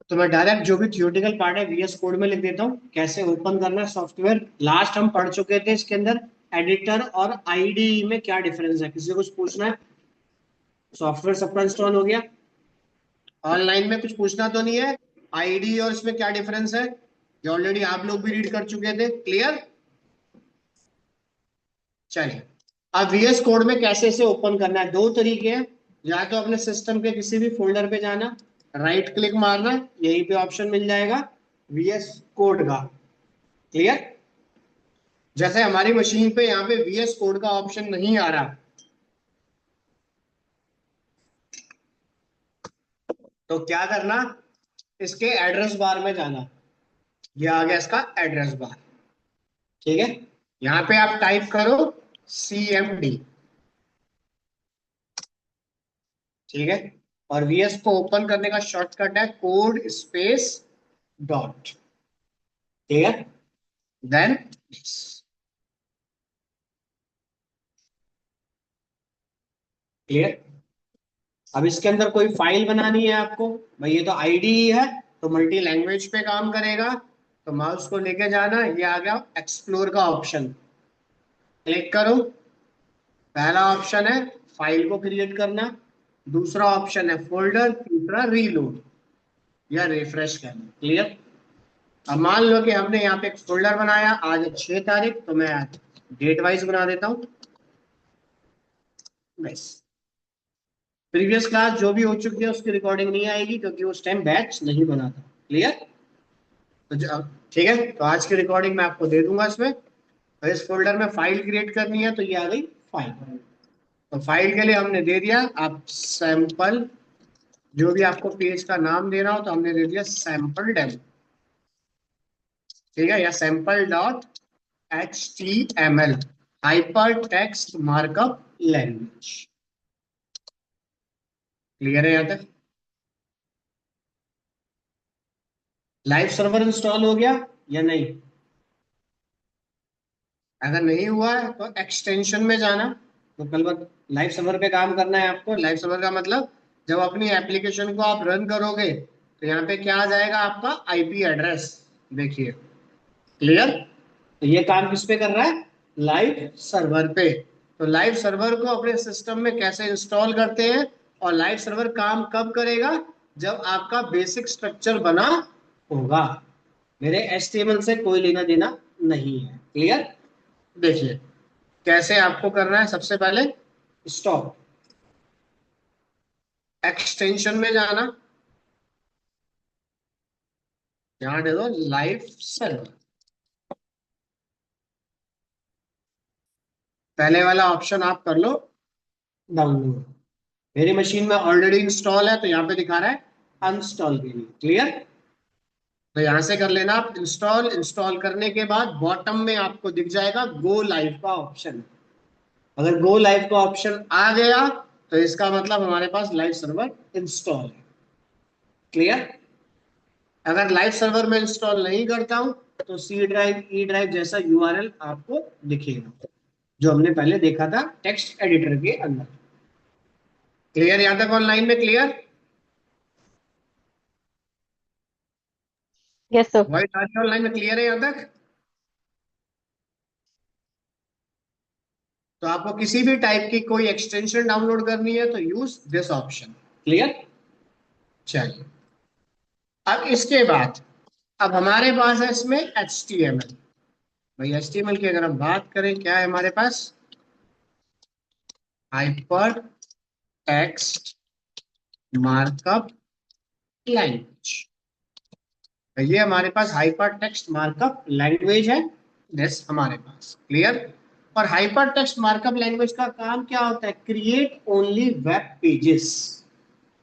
तो मैं डायरेक्ट जो भी थियोरेटिकल पार्ट है वीएस कोड में लिख देता हूँ, कैसे ओपन करना है सॉफ्टवेयर। लास्ट हम पढ़ चुके थे इसके अंदर एडिटर और आईडीई में क्या डिफरेंस है, किसी को कुछ पूछना है? सॉफ्टवेयर सबका इंस्टॉल हो गया, ऑनलाइन में कुछ पूछना तो नहीं है? आईडी और इसमें क्या डिफरेंस है, ये ऑलरेडी आप लोग भी रीड कर चुके थे, क्लियर? चलिए, अब वीएस कोड में कैसे इसे ओपन करना है, दो तरीके हैं। या तो अपने सिस्टम के किसी भी फोल्डर पे जाना, राइट क्लिक मारना, यहीं पे ऑप्शन मिल जाएगा वीएस कोड का, क्लियर? जैसे हमारी मशीन पे यहाँ पे वीएस कोड का ऑप्शन नहीं आ रहा, तो क्या करना, इसके एड्रेस बार में जाना। ये आ गया इसका एड्रेस बार, ठीक है? यहाँ पे आप टाइप करो CMD, ठीक है? और वीएस को ओपन करने का शॉर्टकट है कोड स्पेस डॉट, ठीक है? Then clear. अब इसके अंदर कोई फाइल बनानी है आपको, भाई ये तो आईडी ही है, तो मल्टी लैंग्वेज पे काम करेगा। तो माउस को लेके जाना, ये आ गया एक्सप्लोर का ऑप्शन, क्लिक करो। पहला ऑप्शन है फाइल को क्रिएट करना, दूसरा ऑप्शन है फोल्डर, तीसरा रीलोड या रिफ्रेश करना, क्लियर? अब मान लो कि हमने यहाँ पे एक फोल्डर बनाया, आज है 6 तारीख, तो मैं डेट वाइज बना देता हूँ, बस। प्रीवियस क्लास जो भी हो चुकी है उसकी रिकॉर्डिंग नहीं आएगी, क्योंकि उस टाइम बैच नहीं बना था, क्लियर? तो ठीक है, तो आज की रिकॉर्डिंग मैं आपको दे दूंगा इसमें। तो इस फोल्डर में फाइल क्रिएट करनी है, तो ये आ गई फाइल। तो फाइल के लिए हमने दे दिया, आप सैंपल, जो भी आपको पेज का नाम देना हो, तो हमने दे दिया सैंपल डेमो, ठीक है? या sample dot HTML, hyper text markup language, clear है यहाँ तक? लाइव सर्वर इंस्टॉल हो गया या नहीं? अगर नहीं हुआ है तो एक्सटेंशन में जाना। तो कल बात, लाइव सर्वर पे काम करना है आपको। लाइव सर्वर का मतलब, जब अपनी एप्लीकेशन को आप रन करोगे, तो यहाँ पे क्या आ जाएगा, आपका आईपी एड्रेस, देखिए, क्लियर? तो ये काम किस पे कर रहा है, लाइव सर्वर पे। तो लाइव सर्वर को अपने सिस्टम में कैसे इंस्टॉल करते हैं, और लाइव सर्वर काम कब करेगा, जब आपका बेसिक स्ट्रक्चर बना होगा। मेरे HTML से कोई लेना देना नहीं है, क्लियर? देखिए कैसे आपको करना है। सबसे पहले स्टॉप, एक्सटेंशन में जाना, यहां दे दो लाइव सर्वर, पहले वाला ऑप्शन आप कर लो डाउनलोड। मेरी मशीन में ऑलरेडी इंस्टॉल है, तो यहाँ पे दिखा रहा है अनस्टॉल के लिए, क्लियर? तो यहां से कर लेना आप इंस्टॉल। इंस्टॉल करने के बाद बॉटम में आपको दिख जाएगा गो लाइव का ऑप्शन। अगर गो लाइव का ऑप्शन आ गया, तो इसका मतलब हमारे पास लाइव सर्वर इंस्टॉल है, क्लियर? अगर लाइव सर्वर में इंस्टॉल नहीं करता हूं, तो सी ड्राइव, ई ड्राइव जैसा यूआरएल आपको दिखेगा, जो हमने पहले देखा था टेक्स्ट एडिटर के अंदर, क्लियर? यहां तक ऑनलाइन में क्लियर? Yes sir. वॉइस आ रही है ऑनलाइन में, क्लियर है यहां तक? तो आपको किसी भी टाइप की कोई एक्सटेंशन डाउनलोड करनी है, तो यूज दिस ऑप्शन, क्लियर? चलिए, अब इसके बाद, अब हमारे पास है इसमें HTML। भाई HTML की अगर हम बात करें, क्या है हमारे पास, हाइपर टेक्स्ट मार्कअप लैंग्वेज। ये हमारे पास हाइपर टेक्स्ट मार्कअप लैंग्वेज है, यस हमारे पास, क्लियर? और हाइपर टेक्स्ट मार्कअप लैंग्वेज का काम क्या होता है, क्रिएट ओनली वेब पेजेस।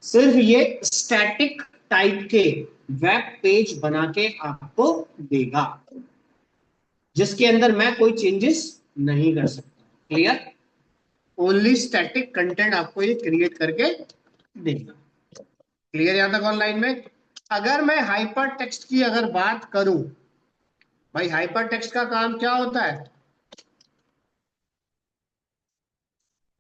सिर्फ ये स्टैटिक टाइप के वेब पेज बना के आपको देगा, जिसके अंदर मैं कोई चेंजेस नहीं कर सकता, क्लियर? ओनली स्टैटिक कंटेंट आपको ये क्रिएट करके देगा, क्लियर यहां तक ऑनलाइन में? अगर मैं हाइपर टेक्स्ट की अगर बात करूं, भाई हाइपर टेक्स्ट का काम क्या होता है,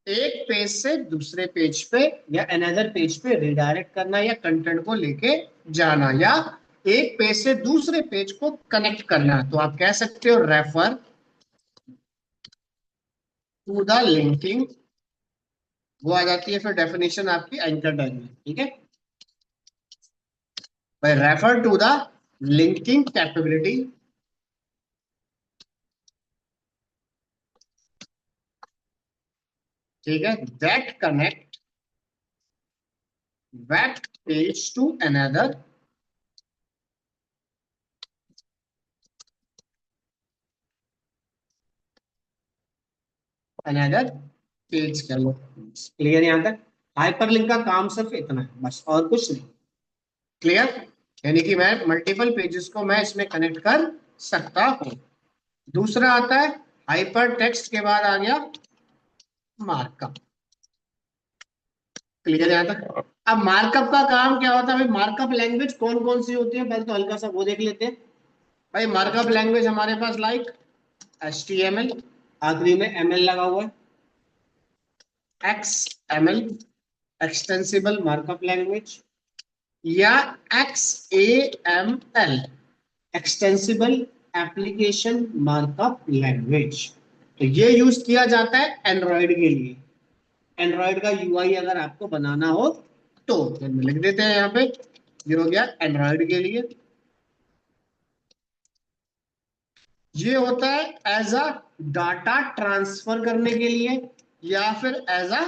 एक पेज से दूसरे पेज पे या अनदर पेज पे रिडायरेक्ट करना या कंटेंट को लेके जाना, या एक पेज से दूसरे पेज को कनेक्ट करना, तो आप कह सकते हो रेफर टू द लिंकिंग। वो आ जाती है फिर डेफिनेशन आपकी एंकर टैग में, ठीक है भाई, refer to the linking capability ठीक है, that connect web page to another page कर लो। क्लियर यहां तक? हाइपरलिंक का काम सिर्फ इतना है, बस और कुछ नहीं। क्लियर? यानी कि मैं मल्टीपल पेजेस को मैं इसमें कनेक्ट कर सकता हूं। दूसरा आता है हाइपर टेक्स्ट के बाद आ गया मार्कअप। क्लियर यहां तक? अब मार्कअप का काम क्या होता है भाई? मार्कअप लैंग्वेज कौन कौन सी होती है पहले तो हल्का सा वो देख लेते हैं। भाई मार्कअप लैंग्वेज हमारे पास लाइक HTML, आखिरी में ML लगा हुआ है, XML एक्सटेंसिबल मार्कअप लैंग्वेज, या XAML extensible application markup language. तो ये यूज किया जाता है एंड्रॉयड के लिए। एंड्रॉयड का UI अगर आपको बनाना हो तो लिख देते हैं यहाँ पे, ये हो गया एंड्रॉयड के लिए। ये होता है एज अ डाटा ट्रांसफर करने के लिए, या फिर एज अ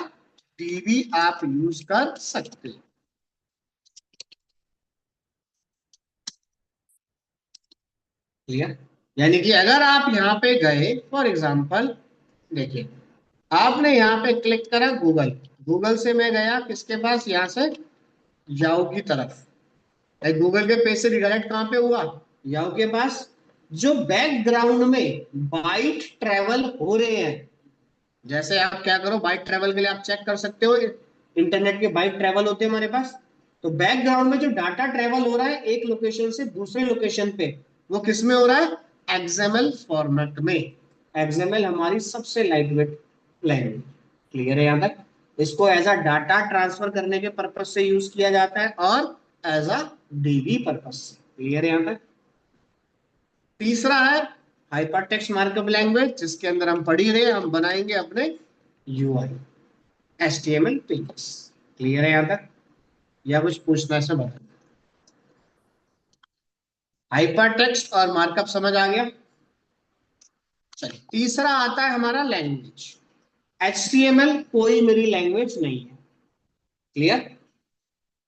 DB आप यूज कर सकते हैं। क्लियर? यानी कि अगर आप यहाँ पे गए फॉर एग्जांपल, देखिए आपने यहाँ पे क्लिक करा गूगल, गूगल से मैं गया किसके पास, यहाँ से याहू की तरफ। गूगल के पेज से रिडायरेक्ट कहाँ पे हुआ? याहू के पास। जो बैकग्राउंड में बाइट ट्रेवल हो रहे हैं, जैसे आप क्या करो, बाइट ट्रेवल के लिए आप चेक कर सकते हो, इंटरनेट के बाइट ट्रेवल होते हैं हमारे पास। तो बैकग्राउंड में जो डाटा ट्रेवल हो रहा है एक लोकेशन से दूसरे लोकेशन पे, वो किस में हो रहा है? एक्सएमएल फॉर्मेट में। एक्सएमएल हमारी सबसे लाइट वेट लैंग्वेज। क्लियर है यहां तक? इसको एज अ डाटा ट्रांसफर करने के पर्पज से यूज किया जाता है और एज अ DB पर्पज से। क्लियर है यहां तक? तीसरा है हाइपरटेक्स्ट मार्कअप लैंग्वेज, जिसके अंदर हम पढ़ ही रहे हैं, हम बनाएंगे अपने UI HTML पेजेस। क्लियर है यहां तक? या कुछ पूछना है? सब बता। हाइपरटेक्स्ट और मार्कअप समझ आ गया? चलिए तीसरा आता है हमारा लैंग्वेज। HTML कोई मेरी लैंग्वेज नहीं है। क्लियर?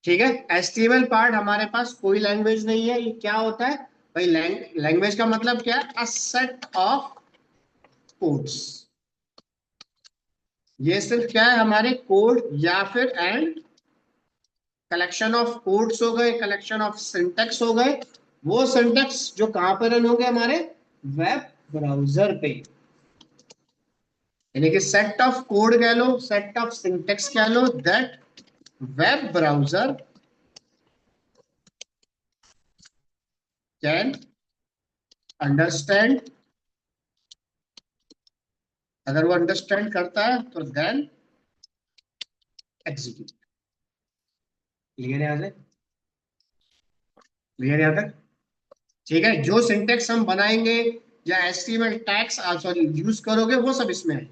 ठीक है, HTML पार्ट हमारे पास कोई लैंग्वेज नहीं है। ये क्या होता है भाई? लैंग्वेज का मतलब क्या है? A set of codes. ये सिर्फ क्या है? हमारे कोड या फिर एंड कलेक्शन ऑफ कोड्स हो गए, कलेक्शन ऑफ सिंटेक्स हो गए। वो सिंटेक्स जो कहां पर रन हो गए? हमारे वेब ब्राउजर पे। यानी कि सेट ऑफ कोड कह लो, सेट ऑफ सिंटेक्स कह लो, that web browser can understand. अगर वो अंडरस्टैंड करता है तो देन एग्जीक्यूट। क्लियर है यहां से? क्लियर यहां तक? ठीक है, जो सिंटेक्स हम बनाएंगे या HTML टैग्स सॉरी यूज करोगे, वो सब इसमें है,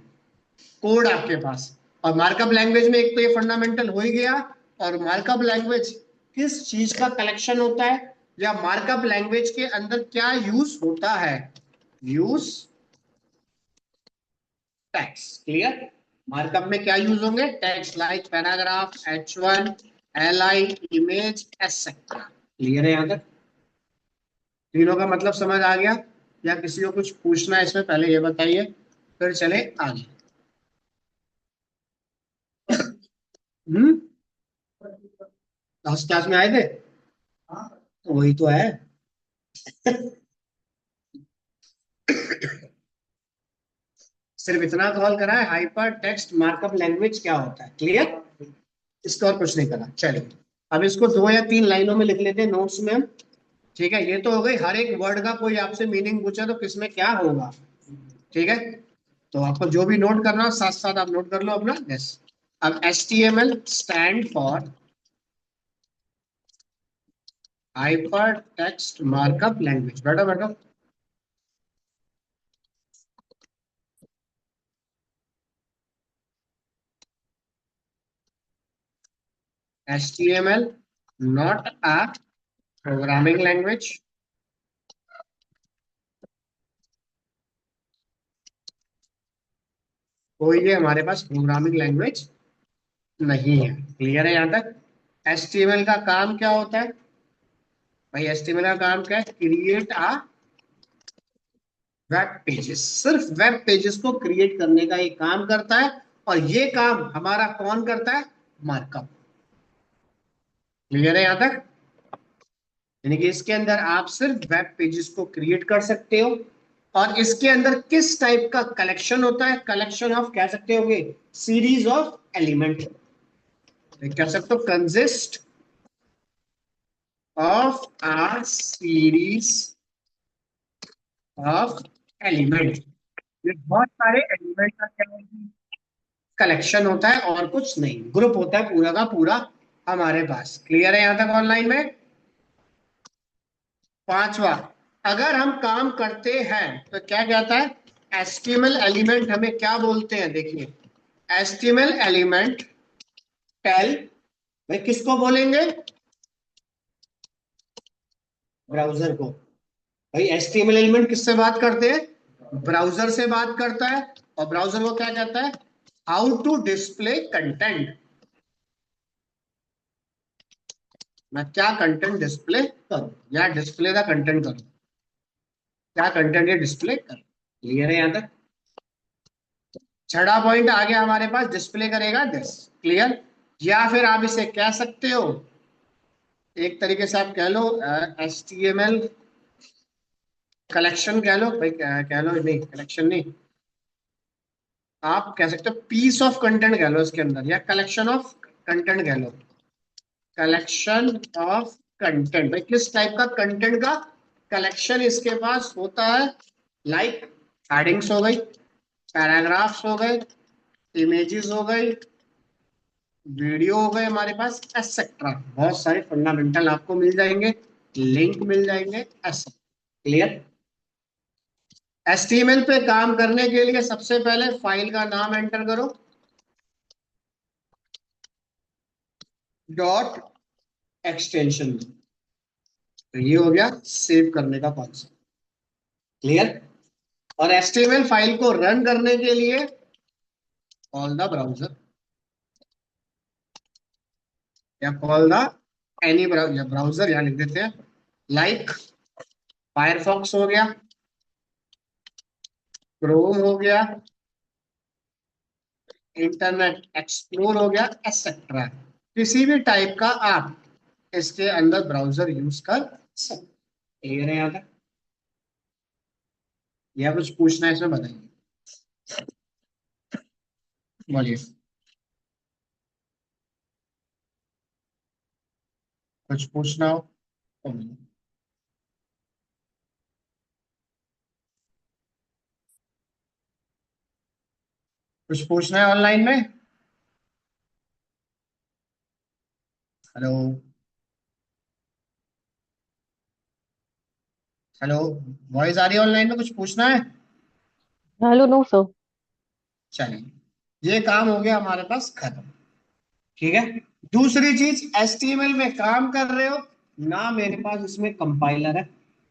कोड आपके पास। और मार्कअप लैंग्वेज में एक तो ये फंडामेंटल हो ही गया। और मार्कअप लैंग्वेज किस चीज का कलेक्शन होता है, या मार्कअप लैंग्वेज के अंदर क्या यूज होता है? Use tags. क्लियर? मार्कअप में क्या यूज होंगे? Tags like paragraph, H1, LI, image, etcetera. Clear है यहां तक? तीनों का मतलब समझ आ गया? या किसी को कुछ पूछना है इसमें? पहले ये बताइए, फिर चले आगे। हम्म? लास्ट क्लास में आए थे? तो वही तो है। सिर्फ इतना कॉल करा है, हाइपर टेक्स्ट मार्कअप लैंग्वेज क्या होता है। क्लियर? इसका और कुछ नहीं करा। चलिए अब इसको 2 या 3 लाइनों में लिख लेते हैं नोट्स में हम। ठीक है, ये तो हो गई हर एक वर्ड का कोई आपसे मीनिंग पूछा तो किसमें क्या होगा। ठीक है, तो आपको जो भी नोट करना हो साथ साथ आप नोट कर लो अपना। यस, अब HTML stand for hyper text markup language. बैठो बैठो। HTML not a programming language, कोई ये हमारे पास प्रोग्रामिंग लैंग्वेज नहीं है। क्लियर है यहाँ तक? HTML का काम क्या होता है भाई? HTML का काम क्या है? Create a web pages. सिर्फ वेब पेजेस को क्रिएट करने का ये काम करता है, और ये काम हमारा कौन करता है? मार्कअप। क्लियर है यहाँ तक? यानी कि इसके अंदर आप सिर्फ वेब पेजेस को क्रिएट कर सकते हो, और इसके अंदर किस टाइप का कलेक्शन होता है? कलेक्शन ऑफ कह सकते होगे, सीरीज ऑफ एलिमेंट। कह सकते हो consist of a series of element. ये बहुत सारे एलिमेंट का क्या कलेक्शन होता है, और कुछ नहीं, ग्रुप होता है पूरा का पूरा हमारे पास। क्लियर है यहाँ तक ऑनलाइन में? पांचवा, अगर हम काम करते हैं तो क्या कहता है? एचटीएमएल एलिमेंट हमें क्या बोलते हैं? देखिए, एचटीएमएल एलिमेंट टेल, भाई किसको बोलेंगे? ब्राउजर को। भाई एचटीएमएल एलिमेंट किससे बात करते हैं? ब्राउजर से बात करता है। और ब्राउजर को क्या कहता है? How to display content. मैं क्या कंटेंट डिस्प्ले करूं, या डिस्प्ले द कंटेंट करूं, क्या कंटेंट ये डिस्प्ले कर। क्लियर है यहाँ तक? छठा पॉइंट आ गया हमारे पास, डिस्प्ले करेगा दिस। क्लियर? या फिर आप इसे कह सकते हो, एक तरीके से आप कह लो H T M L collection कह लो भाई, कह लो, नहीं कलेक्शन नहीं, आप कह सकते हो पीस ऑफ कंटेंट कह लो इसके अंदर, या कलेक्शन ऑफ कंटेंट कह लो। कलेक्शन ऑफ कंटेंट, भाई किस टाइप का कंटेंट का कलेक्शन इसके पास होता है? लाइक हेडिंग्स हो गई, पैराग्राफ्स हो गए, इमेजेस हो गई, वीडियो हो गए हमारे पास, एटसेट्रा। बहुत सारे फंडामेंटल आपको मिल जाएंगे, लिंक मिल जाएंगे, ऐसा। क्लियर? एचटीएमएल पे काम करने के लिए सबसे पहले फाइल का नाम एंटर करो, डॉट एक्सटेंशन। तो ये हो गया सेव करने का कॉन्सेप्ट। क्लियर? और एचटीएमएल फाइल को रन करने के लिए कॉल द ब्राउजर, या call the any browser, browser यहाँ लिख देते हैं, लाइक फायरफॉक्स हो गया, क्रोम हो गया, इंटरनेट एक्सप्लोर हो गया, एक्सेट्रा। किसी भी टाइप का आप इसके अंदर ब्राउजर यूज कर सकते। क्लियर है यहाँ तक? या कुछ पूछना है इसमें बताइए, बोलिए। कुछ पूछना हो तो बोलिए। कुछ पूछना है ऑनलाइन में? हेलो? हेलो? वॉइस आ रही है ऑनलाइन में? कुछ पूछना है? Hello, no sir. चलिए, ये काम हो गया हमारे पास खत्म। ठीक है। दूसरी चीज, एचटीएमएल में काम कर रहे हो ना, मेरे पास इसमें कंपाइलर है।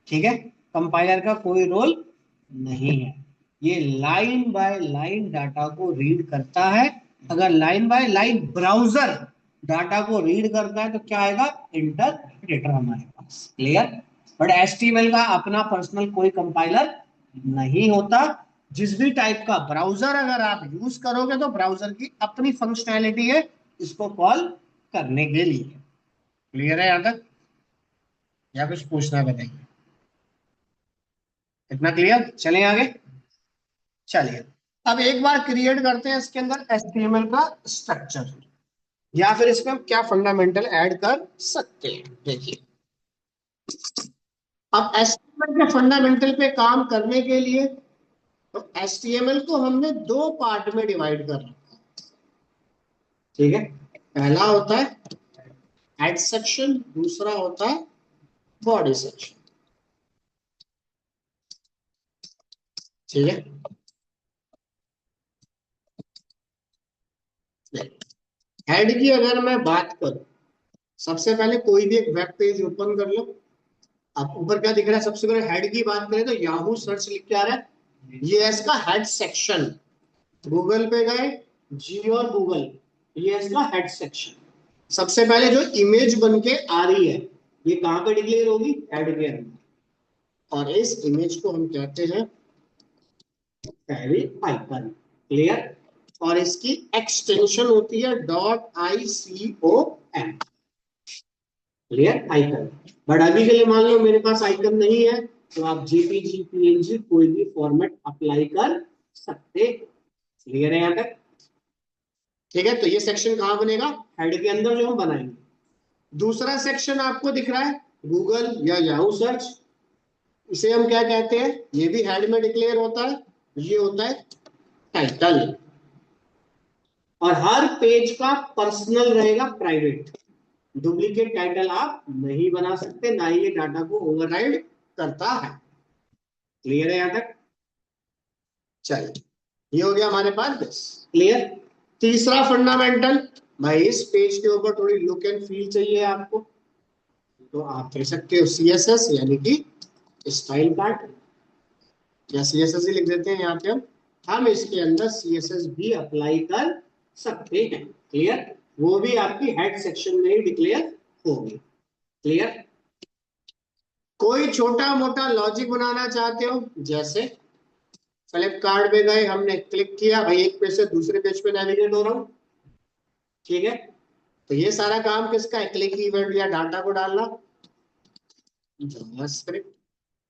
ठीक है, कंपाइलर का कोई रोल नहीं है। ये लाइन बाय लाइन डाटा को रीड करता है। अगर line by line browser data को रीड करता है तो क्या आएगा? इंटरप्रेटर हमारे पास। क्लियर? बट एचटीएमएल का अपना पर्सनल कोई कंपाइलर नहीं होता। जिस भी टाइप का ब्राउजर अगर आप यूज करोगे तो ब्राउजर की अपनी फंक्शनैलिटी है इसको कॉल करने के लिए। क्लियर है यहां तक? या कुछ पूछना है बताइए। इतना क्लियर? चलें आगे। चलिए, अब एक बार क्रिएट करते हैं इसके अंदर एचटीएमएल का स्ट्रक्चर, या फिर इसमें हम क्या फंडामेंटल ऐड कर सकते हैं। देखिए, अब एचटीएमएल के फंडामेंटल पे काम करने के लिए तो HTML को हमने दो पार्ट में डिवाइड कर रखा है, ठीक है। पहला होता है हेड सेक्शन, दूसरा होता है बॉडी सेक्शन, ठीक है। हेड की अगर मैं बात करूं, सबसे पहले कोई भी एक वेब पेज ओपन कर लो। आप ऊपर क्या दिख रहा है, सबसे पहले हेड की बात करें तो याहू सर्च लिख के आ रहा है, ये है इसका हेड सेक्शन। गूगल पे गए, जी और गूगल, ये है इसका हेड सेक्शन। सबसे पहले जो इमेज बन के आ रही है, ये कहां पे डिक्लेयर होगी, हेड के अंदर। और इस इमेज को हम कहते हैं पहले आइकन, क्लियर। और इसकी एक्सटेंशन होती है .icon, क्लियर, आइकन। बट अभी के लिए मान लो मेरे पास आइकन नहीं है, तो आप जेपीजी पीएनजी कोई भी फॉर्मेट अप्लाई कर सकते, क्लियर है यहाँ तक, ठीक है। तो ये सेक्शन कहां बनेगा, हेड के अंदर जो हम बनाएंगे। दूसरा सेक्शन आपको दिख रहा है गूगल या याहू सर्च, इसे हम क्या कहते हैं, ये भी हेड में डिक्लेयर होता है, ये होता है टाइटल। और हर पेज का पर्सनल रहेगा, प्राइवेट। डुप्लीकेट टाइटल आप नहीं बना सकते, ना ही ये डाटा को ओवरराइड करता है, क्लियर है यहां तक। चलिए, ये हो गया हमारे पास बस, क्लियर। तीसरा फंडामेंटल, भाई इस पेज के ऊपर थोड़ी लुक एंड फील चाहिए आपको, तो आप कह सकते हो CSS, यानी कि स्टाइल कार्ड, या CSS ही लिख देते हैं यहाँ पे हम इसके अंदर CSS भी अप्लाई कर सकते हैं, क्लियर। वो भी आपकी हेड सेक्शन में ही डिक्लेयर होगी, क्लियर। कोई छोटा मोटा लॉजिक बनाना चाहते हो, जैसे फ्लिपकार्ट पे गए, हमने क्लिक किया, भाई एक पेज से दूसरे पेज पे नेविगेट हो रहा हूँ, ठीक है। तो ये सारा काम किसका है, क्लिक कीवर्ड या डाटा को डालना, जावास्क्रिप्ट।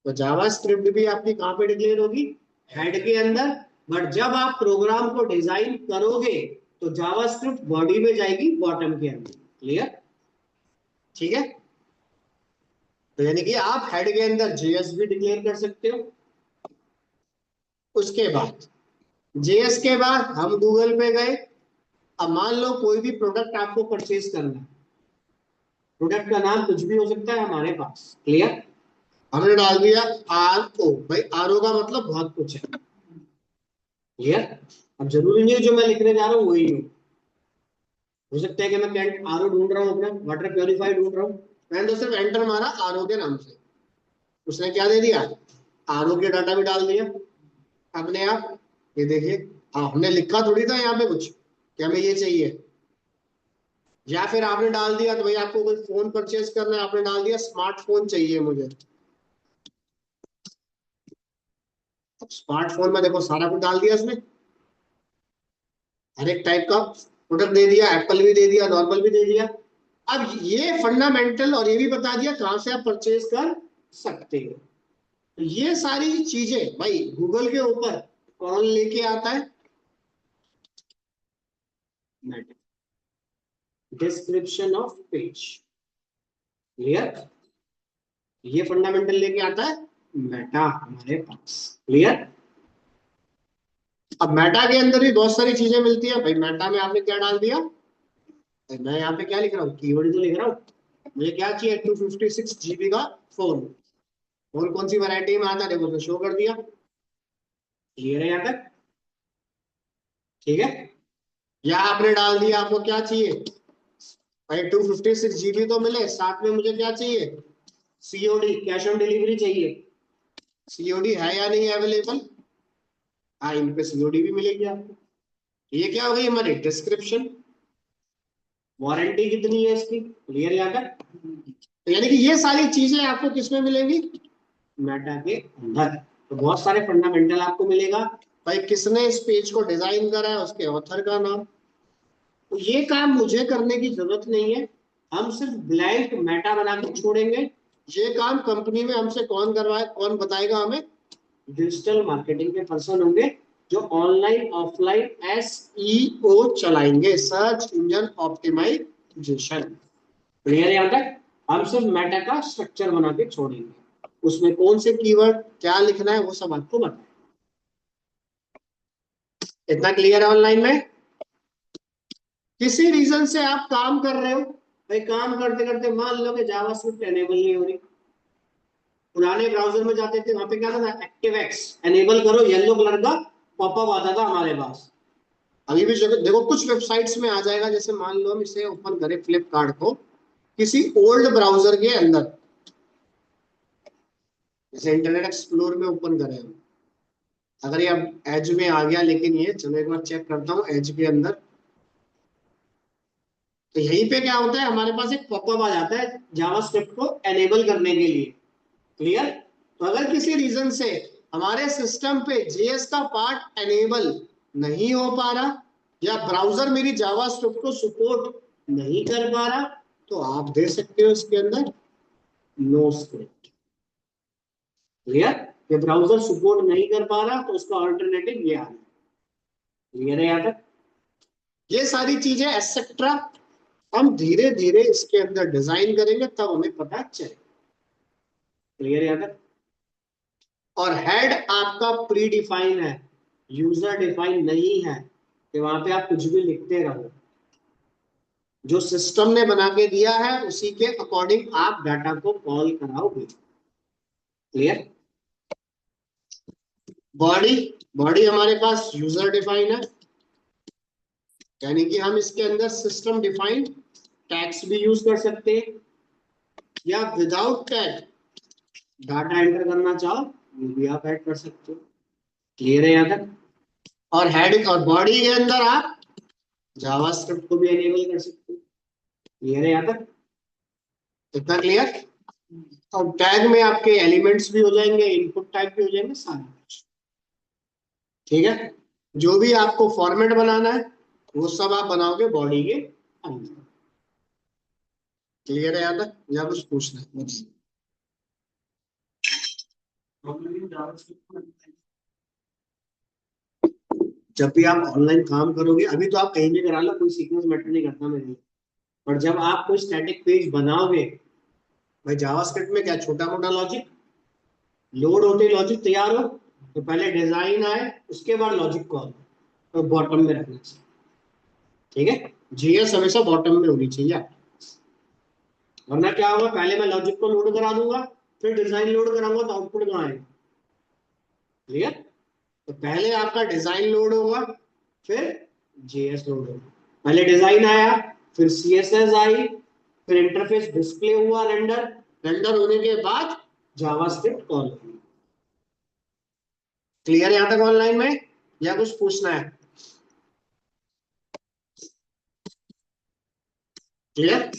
तो जावास्क्रिप्ट भी आपकी कहां पे डिक्लेयर होगी, हेड के अंदर। बट जब आप प्रोग्राम को डिजाइन करोगे तो जावास्क्रिप्ट बॉडी में जाएगी, बॉटम के अंदर, क्लियर, ठीक है। तो यानी कि आप हेड के अंदर जेएस भी डिक्लेयर कर सकते हो। उसके बाद जेएस के बाद हम गूगल पे गए, अब मान लो कोई भी प्रोडक्ट आपको परचेज करना है, प्रोडक्ट का नाम कुछ भी हो सकता है हमारे पास, क्लियर। हमने डाल दिया RO, भाई RO का मतलब बहुत कुछ है, क्लियर। अब जरूरी नहीं जो मैं लिखने जा रहा हूँ वही हो सकता है कि मैं कैंट RO ढूंढ रहा हूँ, अपना वाटर प्योरीफायर ढूंढ रहा हूँ, मैंने तो सिर्फ एंटर मारा RO के नाम से, उसने क्या दे दिया, RO के डाटा भी डाल दिया अपने आप। ये देखिए, हमने लिखा थोड़ी था यहाँ पे कुछ कि हमें ये चाहिए, या फिर आपने डाल दिया तो भाई आपको कोई फोन परचेज करना है, आपने डाल दिया स्मार्टफोन चाहिए मुझे। अब स्मार्टफोन में देखो सारा कुछ डाल दिया इसने, हर एक टाइप का प्रोडक्ट दे दिया, एप्पल भी दे दिया, नॉर्मल भी दे दिया। अब ये फंडामेंटल, और ये भी बता दिया कहां से आप परचेज कर सकते हो। तो ये सारी चीजें भाई गूगल के ऊपर कौन लेके आता है, डिस्क्रिप्शन ऑफ पेज, क्लियर। ये फंडामेंटल लेके आता है मेटा हमारे पास, क्लियर। अब मेटा के अंदर भी बहुत सारी चीजें मिलती है, भाई मेटा में आपने क्या डाल दिया, मैं यहाँ पे क्या लिख रहा हूँ, कीवर्ड तो लिख रहा हूँ, मुझे क्या चाहिए, 256 GB का फोन। और कौन सी वैरायटी में आता है, देखो तो शो कर दिया, क्लियर है यहाँ तक, ठीक है। या आपने डाल दिया आपको क्या चाहिए, भाई 256 GB तो मिले, साथ में मुझे क्या चाहिए, COD, कैश ऑन डिलीवरी चाहिए। COD है या नहीं अवेलेबल, हाँ इन पे COD भी मिलेगी आपको। ये क्या हो गई हमारी डिस्क्रिप्शन, वारंटी कितनी है इसकी, क्लियर यहाँ तक। तो यानी कि ये सारी चीजें आपको किसमें मिलेंगी, मेटा के अंदर। तो बहुत सारे फंडामेंटल आपको मिलेगा, भाई किसने इस पेज को डिजाइन करा है, उसके ऑथर का नाम। तो ये काम मुझे करने की जरूरत नहीं है, हम सिर्फ ब्लैंक मेटा बना के छोड़ेंगे। ये काम कंपनी में हमसे कौन करवाए, कौन बताएगा हमें, डिजिटल मार्केटिंग के पर्सन होंगे, जो ऑनलाइन ऑफलाइन SEO चलाएंगे, सर्च इंजन ऑप्टिमाइजेशन, क्लियर यहाँ तक। हम सिर्फ मेटा का स्ट्रक्चर बना के छोड़ेंगे, उसमें कौन से कीवर्ड क्या लिखना है वो सब आपको बताएं, इतना क्लियर है ऑनलाइन में? किसी रीजन से आप काम कर रहे हो भाई, काम करते करते मान लो कि जावास्क्रिप्ट एनेबल नहीं हो रही। पुराने ब्राउजर में जाते थे, वहां पे क्या था, एक्टिव एक्स एनेबल करो, येलो कलर का पॉपअप आता था हमारे पास। अभी भी देखो कुछ वेबसाइट्स में आ जाएगा, जैसे मान लो हम इसे ओपन करें फ्लिपकार्ट को किसी ओल्ड ब्राउजर के अंदर, जैसे इंटरनेट एक्सप्लोर में ओपन करें हम। अगर ये अब एज में आ गया, लेकिन ये चलो एक बार चेक करता हूँ एज के अंदर। तो यहीं पे क्या होता है, हमारे पास एक पॉपअप आ जाता है जावास्क्रिप्ट को एनेबल करने के लिए। क्लियर? तो अगर किसी रीजन से हमारे सिस्टम पे जेएस का पार्ट एनेबल नहीं हो पा रहा, या ब्राउजर मेरी जावास्क्रिप्ट को सपोर्ट नहीं कर पा रहा, तो आप दे सकते हो इसके अंदर नो स्क्रिप्ट। क्लियर? ये ब्राउजर सपोर्ट नहीं कर पा रहा तो उसका ऑल्टरनेटिव ये आ रहा है। क्लियर है यहाँ तक? ये सारी चीजें एक्सेट्रा हम धीरे धीरे इसके अंदर डिजाइन करेंगे, तब हमें पता चले। क्लियर यहाँ तक? और हेड आपका प्री डिफाइन है, यूजर डिफाइन नहीं है कि वहां पे आप कुछ भी लिखते रहो। जो सिस्टम ने बना के दिया है उसी के अकॉर्डिंग आप डाटा को कॉल कराओगे। क्लियर? बॉडी, बॉडी हमारे पास यूजर डिफाइन है, यानी कि हम इसके अंदर सिस्टम डिफाइंड टैग्स भी यूज कर सकते हैं, या विदाउट टैग डाटा एंटर करना चाहो वो भी आप ऐड कर सकते हो। क्लियर है यहाँ तक? और हेड और बॉडी के अंदर आप जावास्क्रिप्ट को भी एनेबल कर सकते हो। क्लियर है यहाँ तक? इतना क्लियर? और टैग में आपके एलिमेंट्स भी हो जाएंगे, इनपुट टाइप भी हो जाएंगे, सारे कुछ। ठीक है? जो भी आपको फॉर्मेट बनाना है वो सब आप बनाओगे बॉडी के अंदर। क्लियर है यहाँ तक, या कुछ पूछना है? जब भी आप ऑनलाइन काम करोगे, अभी तो आप कहीं भी करा लो, कोई सीक्वेंस मैटर नहीं करता मेरे लिए, पर जब आप कोई स्टैटिक पेज बनाओगे, भाई जावास्क्रिप्ट में क्या छोटा मोटा लॉजिक, लोड होते लॉजिक तैयार हो तो पहले डिजाइन आए उसके बाद लॉजिक कॉल, तो बॉटम में रखना चाहिए। ठीक है? जीएस हमेशा बॉटम में होनी चाहिए, वरना क्या होगा, पहले मैं लॉजिक को लोड करा दूंगा, फिर डिजाइन लोड कराऊंगा तो आउटपुट कहाँ आएगा। क्लियर? तो पहले आपका डिजाइन लोड होगा, फिर जेएस लोड होगा। पहले डिजाइन आया, फिर सीएसएस आई, फिर इंटरफेस डिस्प्ले हुआ, रेंडर, रेंडर होने के बाद जावास्क्रिप्ट कॉल हुई। क्लियर यहां तक ऑनलाइन में, या कुछ पूछना है? क्लियर?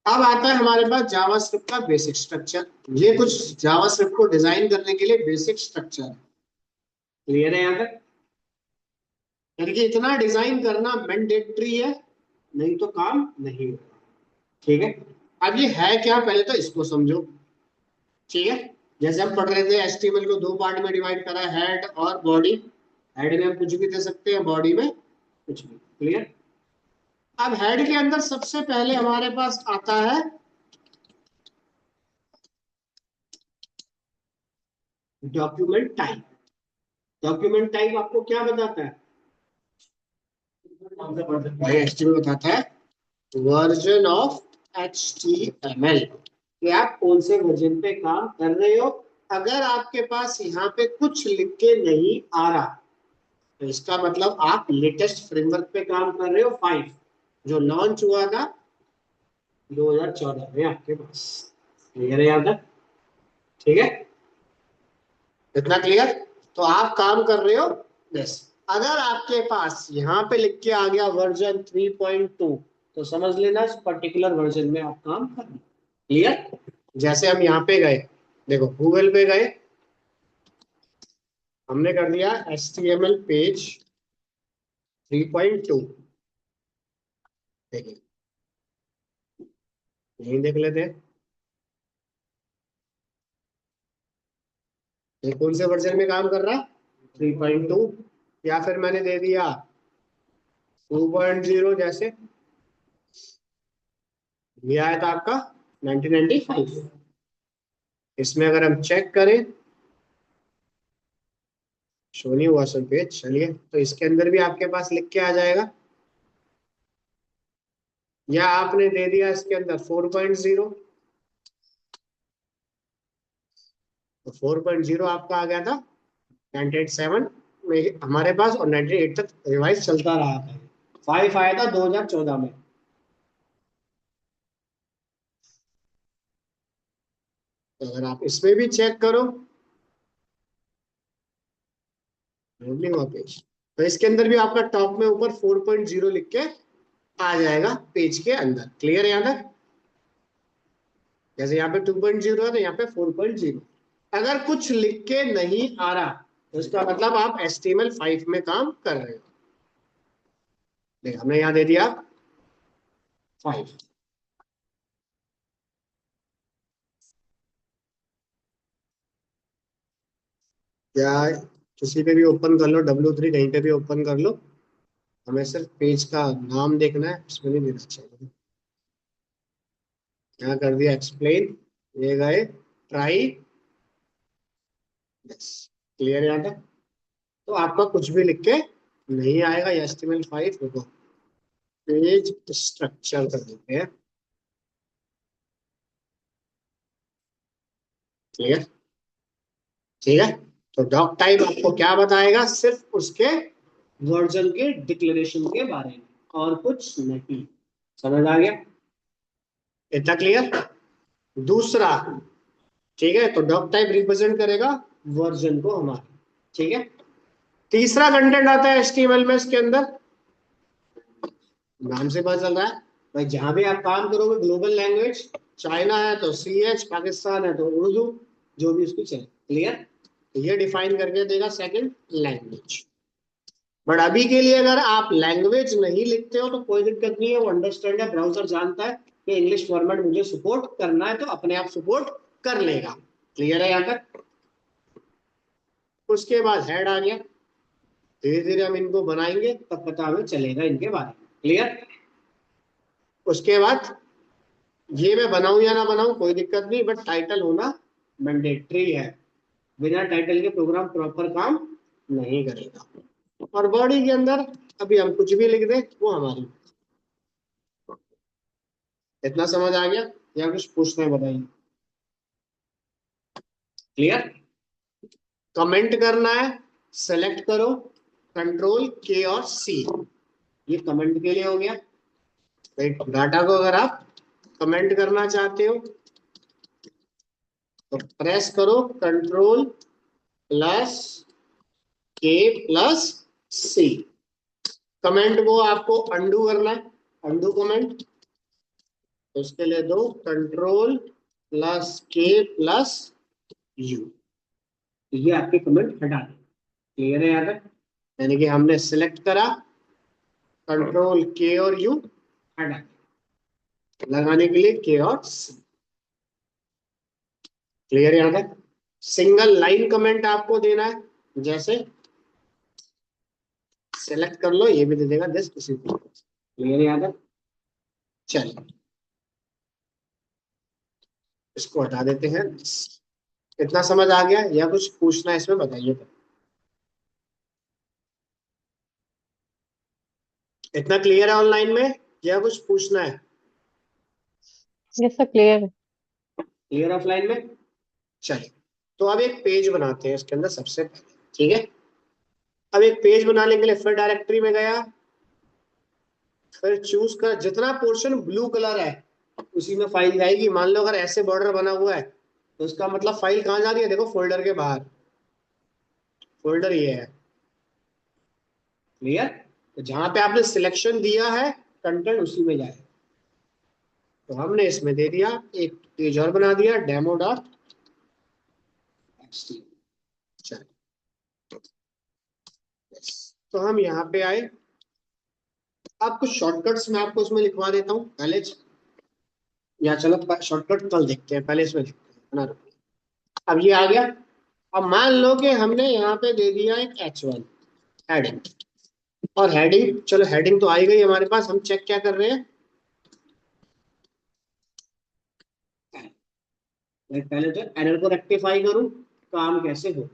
अब आता है हमारे पास जावास्क्रिप्ट का बेसिक स्ट्रक्चर। ये कुछ जावास्क्रिप्ट को डिजाइन करने के लिए बेसिक स्ट्रक्चर है। क्लियर है यहां तक? यानी कि इतना डिजाइन करना मैंडेटरी है, नहीं तो काम नहीं होगा। ठीक है? अब ये है क्या, पहले तो इसको समझो। ठीक है? जैसे हम पढ़ रहे थे एचटीएमएल को दो पार्ट में डिवाइड करा है, हेड और बॉडी। हेड में हम कुछ भी दे सकते हैं, बॉडी में कुछ भी। क्लियर? अब हेड के अंदर सबसे पहले हमारे पास आता है डॉक्यूमेंट टाइप। डॉक्यूमेंट टाइप आपको क्या बताता है भाई? एचटीएमएल बताता है वर्जन ऑफ एचटीएमएल, कि आप कौन से वर्जन पे काम कर रहे हो। अगर आपके पास यहाँ पे कुछ लिख के नहीं आ रहा, तो इसका मतलब आप लेटेस्ट फ्रेमवर्क पे काम कर रहे हो, 5 जो लॉन्च हुआ था 2014 में आपके पास। क्लियर है यहाँ तक? ठीक है? इतना क्लियर? तो आप काम कर रहे हो बस। अगर आपके पास यहाँ पे लिख के आ गया वर्जन 3.2, तो समझ लेना इस पर्टिकुलर वर्जन में आप काम कर रहे हो। क्लियर? जैसे हम यहाँ पे गए, देखो गूगल पे गए, हमने कर दिया HTML पेज 3.2। देखिए यही देख लेते हैं ये कौन से वर्जन में काम कर रहा है, 3.2, या फिर मैंने दे दिया 2.0, जैसे ये आया था आपका 1995। इसमें अगर हम चेक करें शो नहीं हुआ सर पेज, चलिए तो इसके अंदर भी आपके पास लिख के आ जाएगा, या आपने दे दिया इसके अंदर 4.0, तो 4.0 आपका आ गया था 987 में हमारे पास, और 98 तक रिवाइज चलता रहा था। 5 आया था 2014 में। तो अगर आप इसमें भी चेक करो, नहीं हुआ पेज, तो इसके अंदर भी आपका टॉप में ऊपर 4.0 लिख के आ जाएगा पेज के अंदर। क्लियर है यहाँ तक? जैसे यहाँ पे 2.0 है तो यहाँ पे 4.0। अगर कुछ लिख के नहीं आ रहा तो इसका मतलब आप HTML5 में काम कर रहे हो। देखिए हमने यहाँ दे दिया 5। या किसी पे भी ओपन कर लो, W3 कहीं पे भी ओपन कर लो, हमें सिर्फ पेज का नाम देखना है, उसमें नहीं देना चाहिए। यहाँ कर दिया एक्सप्लेन, ये गए ट्राई, यस। क्लियर है यहाँ तक? तो आपका कुछ भी लिख के नहीं आएगा। HTML5 देखो, पेज स्ट्रक्चर कर देते हैं। क्लियर? ठीक है। तो डॉक टाइप आपको क्या बताएगा? सिर्फ उसके वर्जन के डिक्लेरेशन के बारे में, और कुछ नहीं। समझ आ गया? इतना क्लियर? दूसरा, ठीक है, तो डॉक टाइप रिप्रेजेंट करेगा वर्जन को हमारे। ठीक है। तीसरा कंटेंट आता है HTML में, इसके अंदर नाम से पता चल रहा है भाई, जहां भी आप काम करोगे ग्लोबल लैंग्वेज, चाइना है तो CH, पाकिस्तान है तो उर्दू, जो भी उसकी चले। क्लियर? ये डिफाइन करके देगा सेकंड लैंग्वेज। बट अभी के लिए अगर आप लैंग्वेज नहीं लिखते हो तो कोई दिक्कत नहीं है, वो अंडरस्टैंड है, ब्राउजर जानता है कि इंग्लिश फॉर्मेट मुझे सपोर्ट करना है, तो अपने आप सपोर्ट कर लेगा। क्लियर है यहाँ तक? उसके बाद हेड आ गया, धीरे धीरे हम इनको बनाएंगे तब पता हमें चलेगा इनके बारे में। क्लियर? उसके बाद ये मैं बनाऊं या ना बनाऊं कोई दिक्कत नहीं, बट टाइटल होना मैंडेटरी है। बिना टाइटल के प्रोग्राम प्रॉपर काम नहीं करेगा। और बॉडी के अंदर अभी हम कुछ भी लिख दें वो हमारी। इतना समझ आ गया या कुछ पूछना है बताइए? क्लियर? कमेंट करना है, सेलेक्ट करो Ctrl K और C, ये कमेंट के लिए हो गया। डाटा को अगर आप कमेंट करना चाहते हो तो प्रेस करो Ctrl+K+C। कमेंट को आपको अंडू करना है, अंडू कमेंट, तो उसके लिए दो Ctrl+K+U, ये आपके कमेंट हटा दे। क्लियर है यहाँ तक? यानी कि हमने सिलेक्ट करा, Ctrl K और U हटा लगाने के लिए K और C। क्लियर है यहाँ तक? सिंगल लाइन कमेंट आपको देना है, जैसे सेलेक्ट कर लो, ये भी दे देगा दिस किसी को। क्लियर है यहाँ तक? चलिए इसको हटा देते हैं। इतना समझ आ गया या कुछ पूछना है इसमें बताइए तो। इतना क्लियर है ऑनलाइन में या कुछ पूछना है? यस सर, क्लियर है। क्लियर ऑफलाइन में? चलिए तो अब एक पेज बनाते हैं इसके अंदर सबसे पहले। ठीक है, अब एक पेज बनाने के लिए फिर डायरेक्टरी में गया, फिर चूज कर, जितना पोर्शन ब्लू कलर है उसी में फाइल जाएगी। मान लो अगर ऐसे बॉर्डर बना हुआ है तो उसका मतलब फाइल कहाँ जा रही है? देखो फोल्डर के बाहर, फोल्डर ये है। क्लियर? तो जहां पे आपने सिलेक्शन दिया है कंटेंट उसी में जाए। तो हमने इसमें दे दिया, एक पेज और बना दिया demo.txt। तो हम यहाँ पे आए, अब कुछ शॉर्टकट्स मैं आपको इसमें लिखवा देता हूँ पहले, या चलो शॉर्टकट कल देखते हैं, पहले इसमें लिखते हैं है ना। अब ये आ गया। अब मान लो कि हमने यहाँ पे दे दिया एक H1 हेडिंग, और हेडिंग, चलो हेडिंग तो आई गई हमारे पास, हम चेक क्या कर रहे हैं? मैं पहले तो एरर को रेक्टिफाई करूं, काम कैसे हो।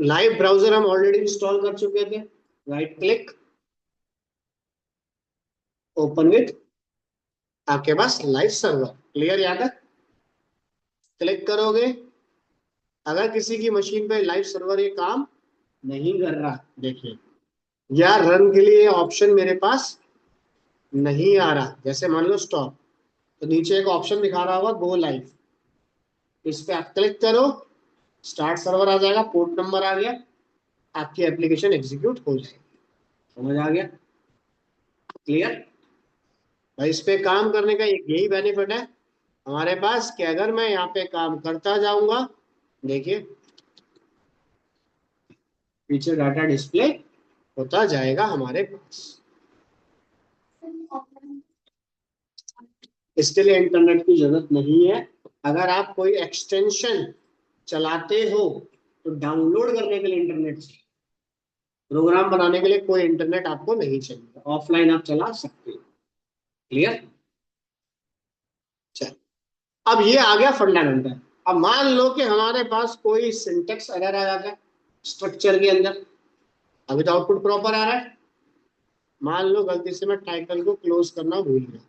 लाइव ब्राउजर हम ऑलरेडी इंस्टॉल कर चुके थे। राइट क्लिक, ओपन विथ आपके पास लाइव सर्वर। क्लियर? याद है? क्लिक करोगे, अगर किसी की मशीन पे लाइव सर्वर ये काम नहीं कर रहा, देखिए, या रन के लिए ऑप्शन मेरे पास नहीं आ रहा, जैसे मान लो स्टॉप, तो नीचे एक ऑप्शन दिखा रहा होगा गो लाइव, इस पे आप क्लिक करो, स्टार्ट सर्वर आ जाएगा, पोर्ट नंबर आ गया, आपकी एप्लीकेशन एग्जीक्यूट हो जाएगी। समझ आ गया? क्लियर भाई? इस पे काम करने का एक यही बेनिफिट है हमारे पास कि अगर मैं यहाँ पे काम करता जाऊंगा, देखिए पीछे डाटा डिस्प्ले होता जाएगा हमारे पास। इसके लिए इंटरनेट की जरूरत नहीं है। अगर आप कोई एक्सटेंशन चलाते हो तो डाउनलोड करने के लिए इंटरनेट चाहिए, प्रोग्राम बनाने के लिए कोई इंटरनेट आपको नहीं चाहिए, ऑफलाइन आप चला सकते हो। क्लियर? चल, अब ये आ गया फंडामेंटल। अब मान लो कि हमारे पास कोई सिंटेक्स एरर आ जाता है स्ट्रक्चर के अंदर, अभी तो आउटपुट प्रॉपर आ रहा है, मान लो गलती से मैं टाइटल को क्लोज करना भूल गया,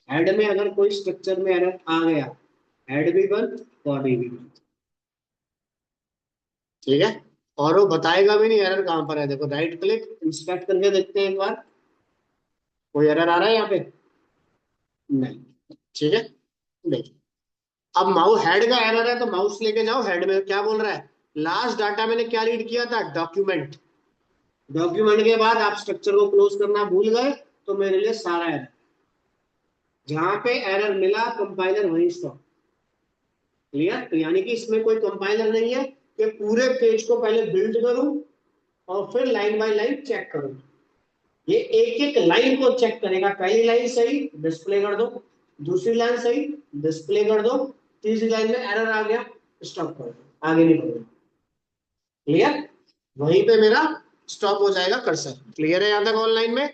हेड में अगर कोई स्ट्रक्चर में एरर आ गया, हेड भी बंद, बॉडी भी बंद, ठीक है, और वो बताएगा भी नहीं एरर कहां पर है। देखो राइट क्लिक, इंस्पेक्ट करके देखते हैं एक बार, कोई एरर आ रहा है यहाँ पे? नहीं। ठीक है, देखिए, अब माउस हेड का एरर है तो माउस लेके जाओ, हेड में क्या बोल रहा है, लास्ट डाटा मैंने क्या रीड किया था, डॉक्यूमेंट। डॉक्यूमेंट के बाद आप स्ट्रक्चर को क्लोज करना भूल गए तो मेरे लिए सारा एरर, जहां पे एरर मिला कंपाइलर वहीं स्टॉप। क्लियर? तो यानी कि इसमें कोई कंपाइलर नहीं है कि पूरे पेज को पहले बिल्ड करूं और फिर लाइन बाय लाइन चेक करूं। ये एक एक लाइन को चेक करेगा, पहली लाइन सही डिस्प्ले कर दो, दूसरी लाइन सही डिस्प्ले कर दो, तीसरी लाइन में एरर आ गया स्टॉप कर दो, आगे नहीं बढ़ेगा। क्लियर? वहीं पे मेरा स्टॉप हो जाएगा कर्सर। क्लियर है यहां तक ऑनलाइन में?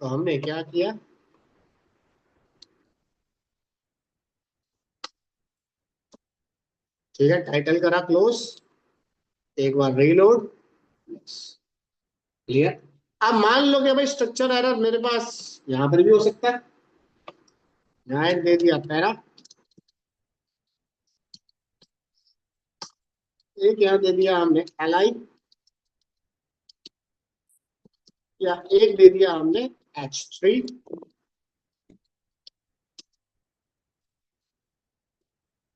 तो हमने क्या किया, ठीक है, टाइटल करा क्लोज, एक बार रीलोड, क्लियर। अब मान लो कि भाई स्ट्रक्चर एरर मेरे पास यहां पर भी हो सकता है, यहाँ एक दे दिया पैरा, एक यहाँ दे दिया हमने अलाइन, या एक दे दिया हमने H3।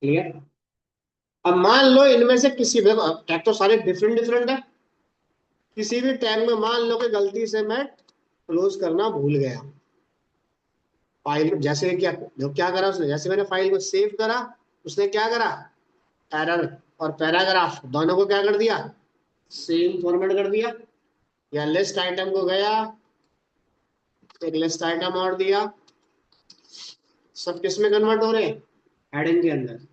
क्लियर? अब मान लो इनमें से किसी भी टैग तो सारे डिफरेंट डिफरेंट है, किसी भी टैग में मान लो कि गलती से मैं क्लोज करना भूल गया, फाइल जैसे क्या, जो क्या करा उसने, जैसे मैंने फाइल को सेव करा, उसने क्या करा, एरर और पैराग्राफ दोनों को क्या कर दिया, सेम फॉर्मेट कर दिया, या लिस्ट आइटम को गया, एक लिस्ट आइटम और दिया, सब किस में कन्वर्ट हो रहे हैं, हेडिंग के अंदर।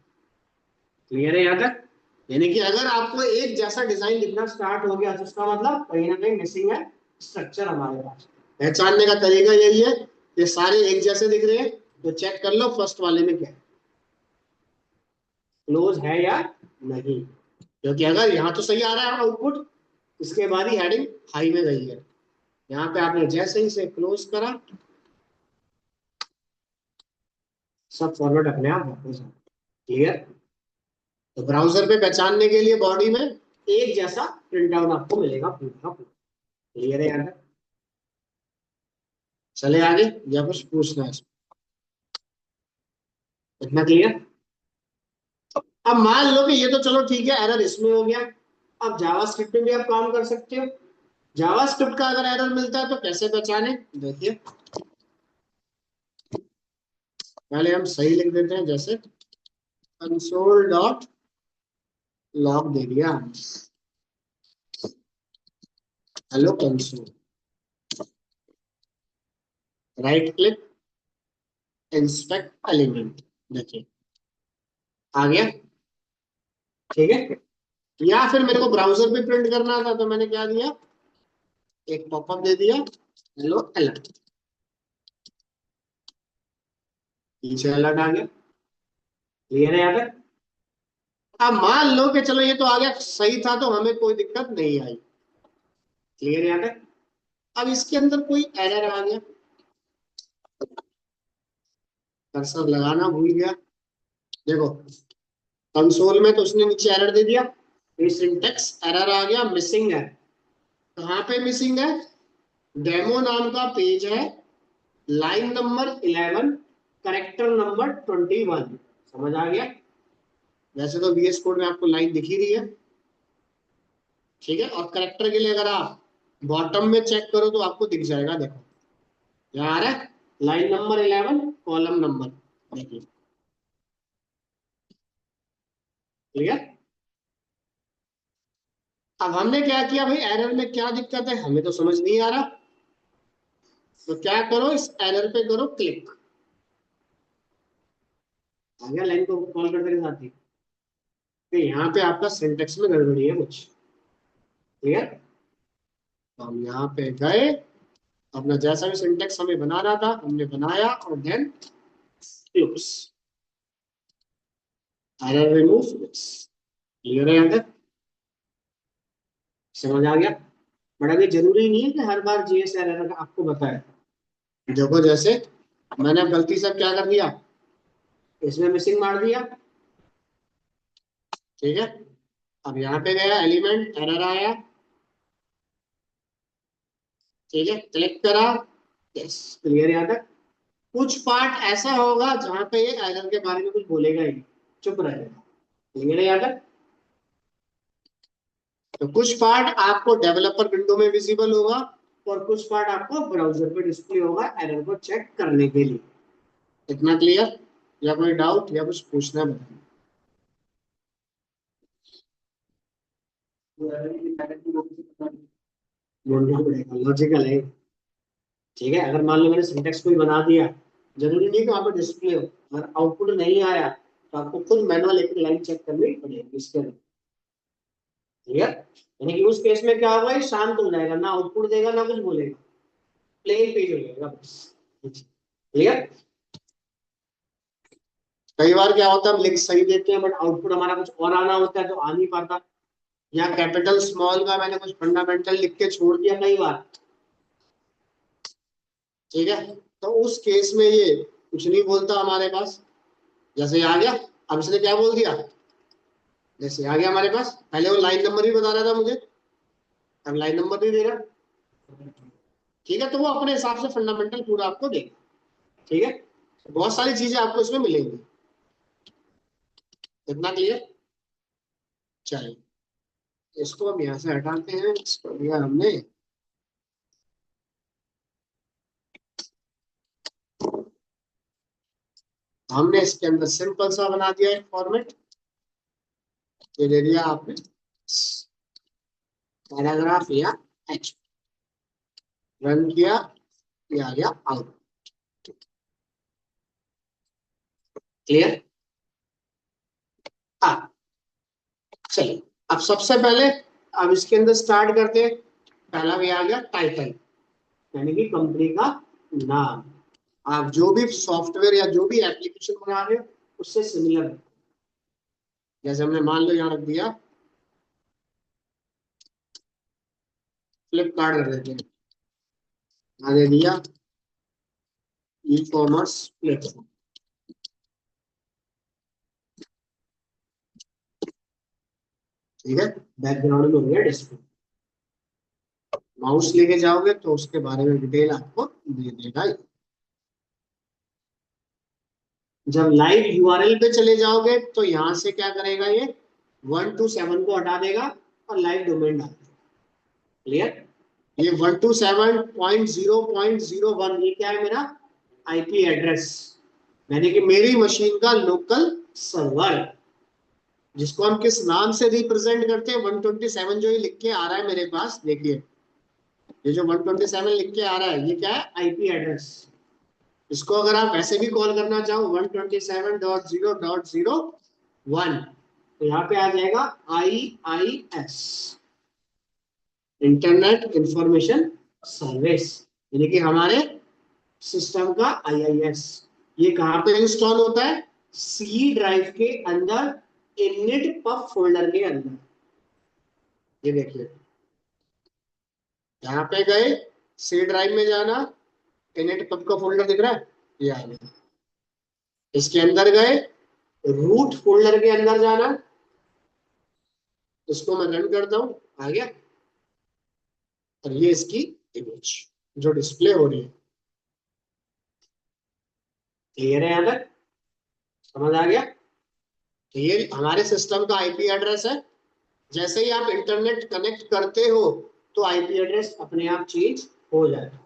क्लियर है यहाँ तक? यानी कि अगर आपको एक जैसा डिजाइन दिखना स्टार्ट हो गया तो उसका मतलब कहीं ना कहीं मिसिंग है स्ट्रक्चर हमारे पास। पहचानने का तरीका यही है, ये सारे एक जैसे दिख रहे हैं तो चेक कर लो फर्स्ट वाले में क्या क्लोज है या नहीं, क्योंकि अगर यहाँ तो सही आ रहा है आउटपुट, इसके बाद ही हेडिंग हाई में गई है, यहाँ पे आपने जैसे ही से क्लोज करा, सब फॉरवर्ड अपने आप वापस आ। क्लियर? तो ब्राउजर पे पहचानने के लिए बॉडी में एक जैसा प्रिंट आउट आपको मिलेगा पूरा का पूरा। क्लियर है यार? चले आगे, या कुछ पूछना है? इतना क्लियर? अब मान लो कि ये तो चलो ठीक है, एरर इसमें हो गया, अब जावास्क्रिप्ट में भी आप काम कर सकते हो। जावास्क्रिप्ट का अगर एरर मिलता है तो कैसे पहचाने, देखिए पहले हम सही लिख देते हैं, जैसे कंसोल डॉट लॉग दे दिया, hello console, right click, inspect element, देखिए आ गया। ठीक है, या फिर मेरे को ब्राउजर पे प्रिंट करना था तो मैंने क्या दिया, एक पॉपअप दे दिया, हेलो अलर्ट, पीछे अलर्ट आ गया। क्लियर है यहाँ पे? अब मान लो कि चलो ये तो आ गया सही था, तो हमें कोई दिक्कत नहीं आई। क्लियर यहाँ तक? अब इसके अंदर कोई एरर आ गया, कर्सर लगाना भूल गया, देखो कंसोल में तो उसने नीचे एरर दे दिया, ये सिंटेक्स एरर आ गया, मिसिंग है। कहाँ पे मिसिंग है? डेमो नाम का पेज है, लाइन नंबर 11, करेक्टर नंबर 21। समझ आ गया? वैसे तो VS कोड में आपको लाइन दिख ही रही है, ठीक है। और करेक्टर के लिए अगर आप बॉटम में चेक करो तो आपको दिख जाएगा, देखो यहाँ आ रहा है लाइन नंबर 11 कॉलम नंबर, देखिए। ठीक है। अब हमने क्या किया भाई, एरर में क्या दिक्कत है हमें तो समझ नहीं आ रहा, तो क्या करो, इस एरर पे करो क्लिक। आ गया लाइन को कॉल करने के साथ ही, तो यहाँ पे आपका सिंटेक्स में गड़बड़ी है कुछ। ठीक है, तो हम यहाँ पे गए, अपना जैसा भी सिंटेक्स हमें बनाना था हमने बनाया, और then close, error remove fix. Clear है यहाँ तक? समझ आ गया? बट अभी जरूरी नहीं है कि हर बार जीएस एरर आपको बताए। देखो जैसे मैंने अब गलती से क्या कर दिया, इसमें मिसिंग मार दिया, ठीक है। अब यहाँ पे गया एलिमेंट, एरर आया, ठीक है, क्लिक करा, यस। क्लियर यहाँ तक? कुछ पार्ट ऐसा होगा जहां पे ये एरर के बारे में कुछ बोलेगा ही नहीं, चुप रहेगा। क्लियर है यहाँ तक? तो कुछ पार्ट आपको डेवलपर विंडो में विजिबल होगा, और कुछ पार्ट आपको ब्राउजर पे डिस्प्ले होगा एरर को चेक करने के लिए। इतना क्लियर? या कोई डाउट या कुछ पूछना है बोलना पड़ेगा, लॉजिकल है। ठीक है, अगर मान लो मैंने सिंटेक्स कोई बना दिया, जरूरी नहीं कि वहां पर डिस्प्ले हो, अगर आउटपुट नहीं आया तो आपको खुद मैनुअल एक लाइन चेक करनी पड़ेगी इसके अंदर। ठीक है, यानी कि उस केस में क्या होगा, ये शांत हो जाएगा, ना आउटपुट देगा ना कुछ बोलेगा, प्लेन पेज हो जाएगा बस। क्लियर? कई बार क्या होता है, हम लिख सही देते हैं बट आउटपुट हमारा कुछ और आना होता है तो आ नहीं पाता, या कैपिटल स्मॉल का मैंने कुछ फंडामेंटल लिख के छोड़ दिया कई बार। ठीक है, तो उस केस में ये कुछ नहीं बोलता हमारे पास। जैसे आ गया, अब इसने क्या बोल दिया, जैसे आ गया हमारे पास, पहले वो लाइन नंबर भी बता रहा था मुझे, अब लाइन नंबर नहीं दे रहा। ठीक है, तो वो अपने हिसाब से फंडामेंटल पूरा आपको देगा। ठीक है, बहुत सारी चीजें आपको इसमें मिलेंगी। इतना क्लियर? चलिए, इसको हम यहाँ से हटाते हैं, इसको लिया हमने। हमने इसके अंदर सिंपल सा बना दिया एक फॉर्मेट, ये दे दिया आपने पैराग्राफ या एच, रन किया, ये आ गया आउट। क्लियर? हाँ, चलिए, अब सबसे पहले अब इसके अंदर स्टार्ट करते हैं। पहला भी आ गया टाइटल, यानी कि कंपनी का नाम। आप जो भी सॉफ्टवेयर या जो भी एप्लीकेशन बना रहे हो उससे सिमिलर है। जैसे हमने मान लो यहाँ रख दिया फ्लिपकार्ट, कर देते हैं, आगे दिया ई कॉमर्स प्लेटफॉर्म। ठीक है, बैकग्राउंड में हो गया डिस्प्ले। माउस लेके जाओगे तो उसके बारे में डिटेल आपको दे देगा। जब लाइव यूआरएल पे चले जाओगे तो यहां से क्या करेगा, ये 127 को हटा देगा और लाइव डोमेन डाल देगा। क्लियर? ये 127.0.01 ये क्या है, मेरा आईपी एड्रेस, यानी कि मेरी मशीन का लोकल सर्वर, जिसको हम किस नाम से रिप्रेजेंट करते हैं, 127 जो ये लिख के आ रहा है मेरे पास, देखिए ये जो 127 लिख के आ रहा है ये क्या है, आईपी एड्रेस। इसको अगर आप वैसे भी कॉल करना चाहो 127.0.0.1, तो यहाँ पे आ जाएगा IIS, इंटरनेट इंफॉर्मेशन सर्विस, यानी कि हमारे सिस्टम का IIS। ये कहाँ पे इंस्टॉल होता है, सी ड्राइव के अंदर इनिट पब फोल्डर के अंदर। ये देखिए, यहाँ पे गए, सी ड्राइव में जाना, इनिट पब का फोल्डर दिख रहा है, ये आ गया। इसके अंदर गए, रूट फोल्डर के अंदर जाना, इसको मैं रन करता हूं, आ गया। और ये इसकी इमेज जो डिस्प्ले हो रही है। क्लियर है? यहाँ तक समझ आ गया? तो ये हमारे सिस्टम का आईपी एड्रेस है। जैसे ही आप इंटरनेट कनेक्ट करते हो तो आईपी एड्रेस अपने आप चेंज हो जाएगा।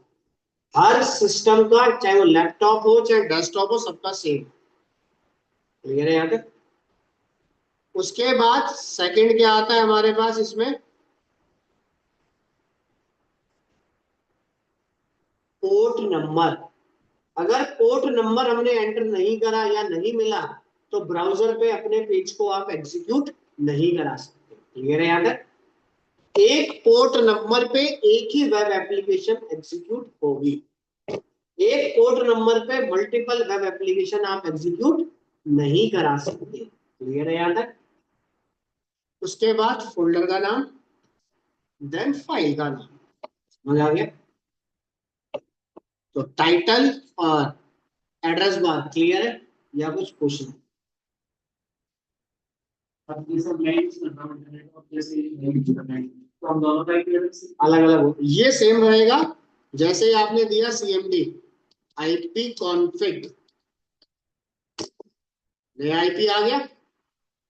हर सिस्टम का, चाहे वो लैपटॉप हो चाहे डेस्कटॉप हो, सबका सेम। क्लियर है यहाँ तक? उसके बाद सेकंड क्या आता है हमारे पास इसमें? Port number. अगर पोर्ट नंबर हमने एंटर नहीं करा या नहीं मिला तो ब्राउजर पे अपने पेज को आप एग्जीक्यूट नहीं करा सकते। क्लियर है यहाँ तक? एक पोर्ट नंबर पे एक ही वेब एप्लीकेशन एग्जीक्यूट होगी। एक पोर्ट नंबर पे मल्टीपल वेब एप्लीकेशन आप एग्जीक्यूट नहीं करा सकते। क्लियर है यहाँ तक? उसके बाद फोल्डर का नाम, देन फाइल का नाम। समझ आ गया? तो टाइटल और एड्रेस बार क्लियर है या कुछ क्वेश्चन? अब ये सब लाइंस इंटरनेट और जैसे इंटरनेट तो हम दोनों का एक अलग अलग हो, ये सेम रहेगा। जैसे ही आपने दिया सीएमडी आईपी कॉन्फ़िग, नया आईपी आ गया।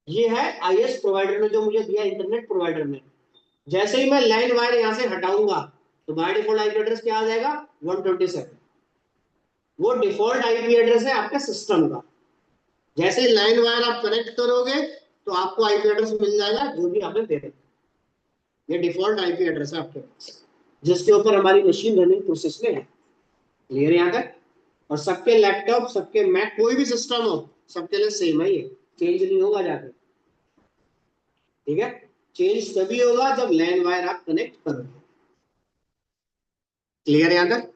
ये है आईएस प्रोवाइडर ने जो मुझे दिया, इंटरनेट प्रोवाइडर ने। जैसे ही मैं लैंड वायर यहां से हटाऊंगा तो बाय डिफॉल्ट आईपी एड्रेस क्या आ जाएगा? 127। वो डिफॉल्ट आईपी एड्रेस है आपके सिस्टम का। जैसे ही लाइन वायर आप कनेक्ट करोगे तो आपको आईपी एड्रेस मिल जाएगा जो भी आपने दे रखा। ये डिफॉल्ट आईपी एड्रेस है आपके पास, जिसके ऊपर हमारी मशीन रनिंग प्रोसेस में है। क्लियर यहाँ तक? और सबके लैपटॉप, सबके मैक, कोई भी सिस्टम हो, सबके लिए सेम है, ये चेंज नहीं होगा जाकर। ठीक है? चेंज तभी होगा जब लैन वायर आप कनेक्ट करोगे। क्लियर यहाँ तक?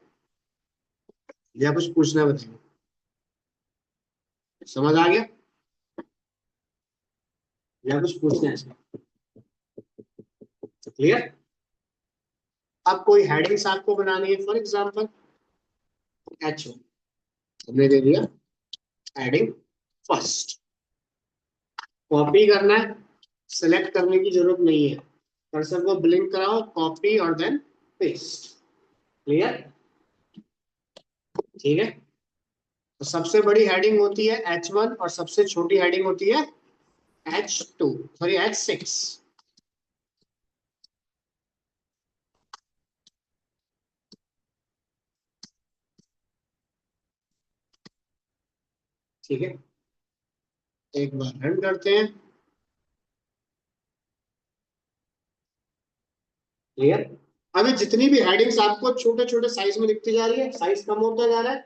या कुछ पूछना बताइए? समझ आ गया या कुछ पूछना है इसमें? क्लियर? अब कोई हेडिंग्स आपको बनानी है, फॉर एग्जांपल H1 हमने दे दिया हेडिंग फर्स्ट। कॉपी करना है, सिलेक्ट करने की जरूरत नहीं है, कर्सर को ब्लिंक कराओ, कॉपी और देन पेस्ट। क्लियर? ठीक है? तो सबसे बड़ी हेडिंग होती है H1 और सबसे छोटी हेडिंग होती है H2, सॉरी H6। ठीक है? एक बार रन करते हैं। क्लियर? अभी जितनी भी हेडिंग्स आपको छोटे छोटे साइज में दिखती जा रही है, साइज कम होता जा रहा है,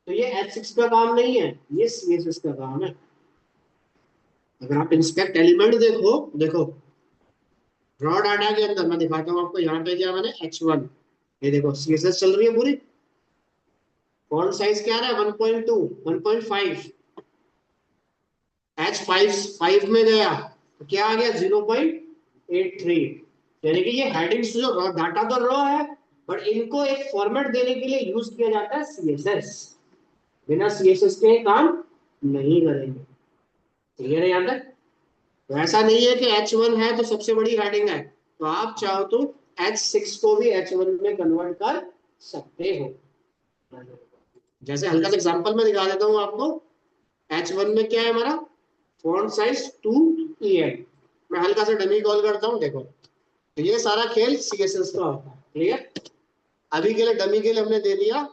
तो ये H6 का काम नहीं है, ये CSS का काम है। अगर आप इंस्पेक्ट एलिमेंट देखो, देखो रॉ डाटा के अंदर मैं दिखाता हूँ आपको। यहाँ पे क्या मैंने H1, ये देखो CSS चल रही है पूरी। फॉन्ट साइज क्या है? 1.2, 1.5। H5 में गया तो क्या आ गया? 0.83। यानी कि ये हेडिंग्स जो रॉ डाटा तो रॉ है, बट इनको एक फॉर्मेट देने के लिए यूज किया जाता है CSS। बिना CSS के काम नहीं करेंगे। क्लियर है यहाँ तक? तो ऐसा नहीं है कि H1 है तो सबसे बड़ी हेडिंग है, तो आप चाहो तो H6 को भी H1 में कन्वर्ट कर सकते हो। जैसे हल्का सा एग्जांपल में दिखा देता हूँ आपको। H1 में क्या है हमारा? Font size 2EM। मैं हल्का सा डमी कॉल करता हूँ, देखो। तो ये सारा खेल CSS का होता है। क्लियर? अभी के लिए डमी के लिए हमने दे दिया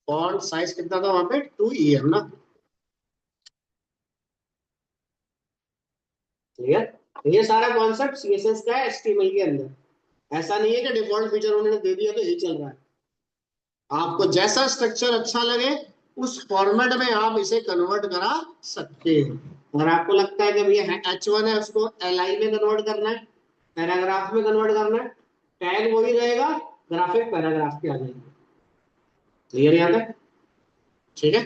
फॉन्ट साइज कितना था वहां पे? 2EM ना। क्लियर? तो ये सारा कॉन्सेप्ट CSS का है HTML के अंदर। ऐसा नहीं है कि डिफॉल्ट फीचर उन्होंने दे दिया तो यही चल रहा है। आपको जैसा स्ट्रक्चर अच्छा लगे उस फॉर्मेट में आप इसे कन्वर्ट करा सकते हैं। अगर आपको लगता है कि ये H1 है, उसको LI में कन्वर्ट करना है, पैराग्राफ में कन्वर्ट करना है, टैग वही रहेगा, ग्राफिक पैराग्राफ के आ जाएंगे। क्लियर यहाँ तक? ठीक है?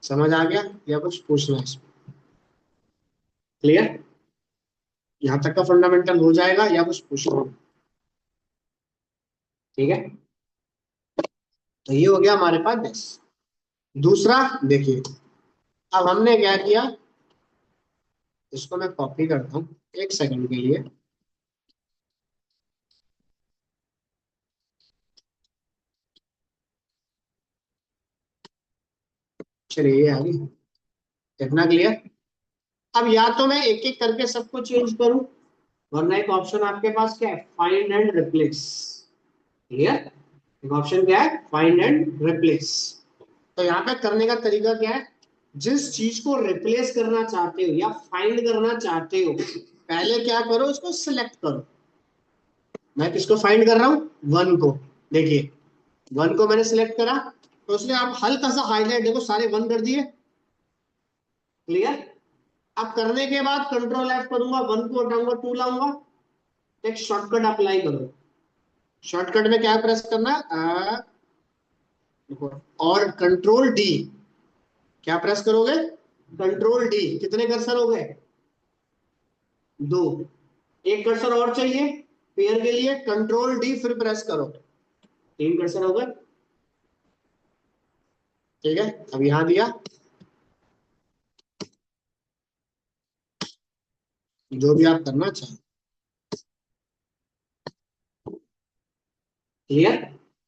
समझ आ गया या कुछ पूछना है इसमें? क्लियर? यहाँ तक का फंडामेंटल हो जाएगा या कुछ पूछना है? ठीक है, तो ये हो गया हमारे पास बेस। दूसरा देखिए, अब हमने क्या किया, इसको मैं कॉपी करता हूँ एक सेकंड के लिए। चलिए ये आ गई, इतना क्लियर। अब या तो मैं एक एक करके सबको चेंज करूं, वरना एक ऑप्शन आपके पास क्या है, फाइंड एंड रिप्लेस। क्लियर? एक ऑप्शन क्या है, फाइंड एंड रिप्लेस। तो यहाँ पे करने का तरीका क्या है, जिस चीज को रिप्लेस करना चाहते हो या फाइंड करना चाहते हो, पहले क्या करो, उसको सिलेक्ट करो। मैं किसको फाइंड कर रहा हूं, वन को। देखिए, वन को मैंने सिलेक्ट करा, तो उसने आप हल्का सा हाईलाइट, देखो सारे वन कर दिए। क्लियर? अब करने के बाद कंट्रोल एफ करूंगा, वन को हटाऊंगा, टू लाऊंगा, एक शॉर्टकट अप्लाई करो। शॉर्टकट में क्या प्रेस करना, देखो, और कंट्रोल डी। क्या प्रेस करोगे, कंट्रोल डी। कितने कर्सर हो गए, दो। एक कर्सर और चाहिए पेयर के लिए, कंट्रोल डी फिर प्रेस करो, तीन कर्सर हो गए। ठीक है, अब यहां दिया, जो भी आप करना चाहें। क्लियर?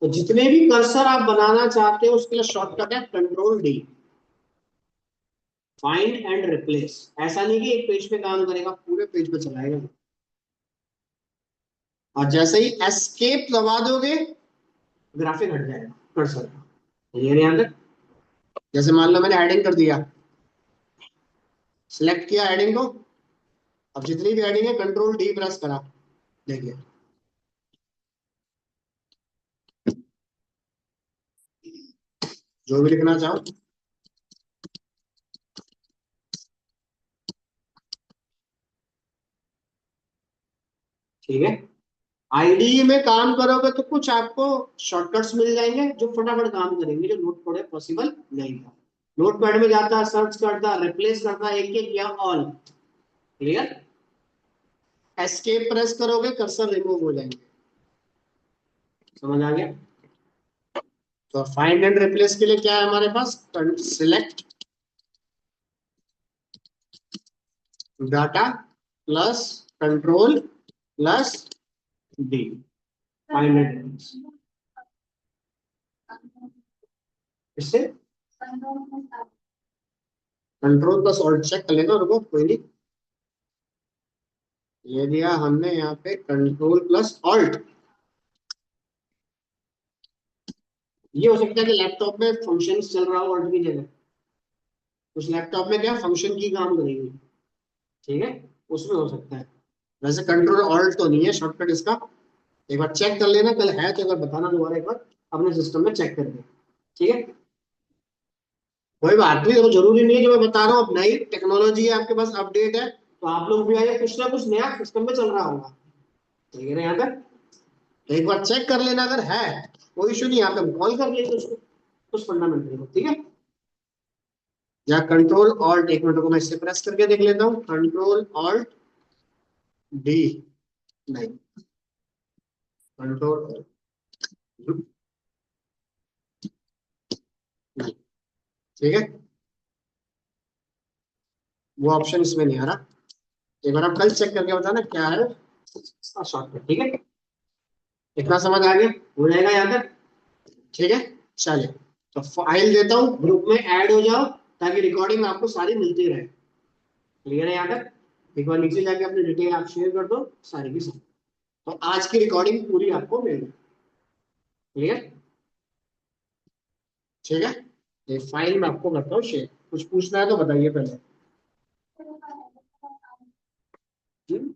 तो जितने भी कर्सर आप बनाना चाहते हो उसके लिए शॉर्टकट है control D, find and replace. ऐसा नहीं कि एक पेज पे काम करेगा, पूरे पेज पे चलाएगा। और जैसे ही एस्केप दबा दोगे, ग्राफिक हट जाएगा कर्सर का। क्लियर यहां तक? जैसे मान लो मैंने हेडिंग कर दिया, सिलेक्ट किया हेडिंग को, अब जितनी भी हेडिंग है कंट्रोल डी प्रेस करा, देखिए जो भी लिखना चाहो। ठीक है, आईडी में काम करोगे तो कुछ आपको शॉर्टकट्स मिल जाएंगे जो फटाफट काम करेंगे, जो नोट पैड पॉसिबल नहीं था। नोट पैड में जाता, सर्च करता, रिप्लेस करता, एक एक या ऑल। क्लियर? एस्केप प्रेस करोगे, कर्सर रिमूव हो जाएंगे। समझ आ गया? तो फाइंड एंड रिप्लेस के लिए क्या है हमारे पास, select data plus control plus D, find and replace. इससे कंट्रोल प्लस ऑल्ट चेक कर लेना, रुको कोई नहीं। ये दिया हमने यहाँ पे कंट्रोल प्लस ऑल्ट। ये हो सकता है कि लैपटॉप में फंक्शन चल रहा हो ऑल्ट की जगह, उस लैपटॉप में क्या फंक्शन की काम करेगी। ठीक है, उसमें हो सकता है। वैसे कंट्रोल ऑल्ट तो नहीं है शॉर्टकट इसका, एक बार चेक कर लेना, कल है तो एक बार बताना दोबारा, एक बार अपने सिस्टम में चेक करके। ठीक है, कोई बात नहीं, देखो जरूरी नहीं है जो मैं बता रहा हूँ, अब नई टेक्नोलॉजी है आपके पास, अपडेट है, तो आप लोग भी आइए, कुछ ना कुछ नया सिस्टम में चल रहा होगा। ठीक है ना यहाँ तक? तो एक बार चेक कर लेना, अगर है कोई इशू नहीं, आप कॉल कर लेंगे उसको, कुछ फंडामेंटल को। ठीक है, या कंट्रोल ऑल्ट, एक मिनट को मैं इससे प्रेस करके देख लेता हूँ, कंट्रोल ऑल्ट डी, नहीं, कंट्रोल नहीं। ठीक है, वो ऑप्शन इसमें नहीं आ रहा, एक बार आप कल चेक करके बताना क्या है शॉर्टकट। ठीक है, इतना समझ आ गया, हो जाएगा यहाँ तक? ठीक है, चलिए, तो फाइल देता हूँ, ग्रुप में ऐड हो जाओ, ताकि रिकॉर्डिंग आपको सारी मिलती रहे। क्लियर है यहाँ तक? एक बार नीचे जाके अपनी डिटेल आप शेयर कर दो सारी की सारी, तो आज की रिकॉर्डिंग पूरी आपको मिल जाए। क्लियर? ठीक है, ये फाइल मैं आपको करता हूँ शेयर, कुछ पूछना है तो बताइए पहले। हम्म?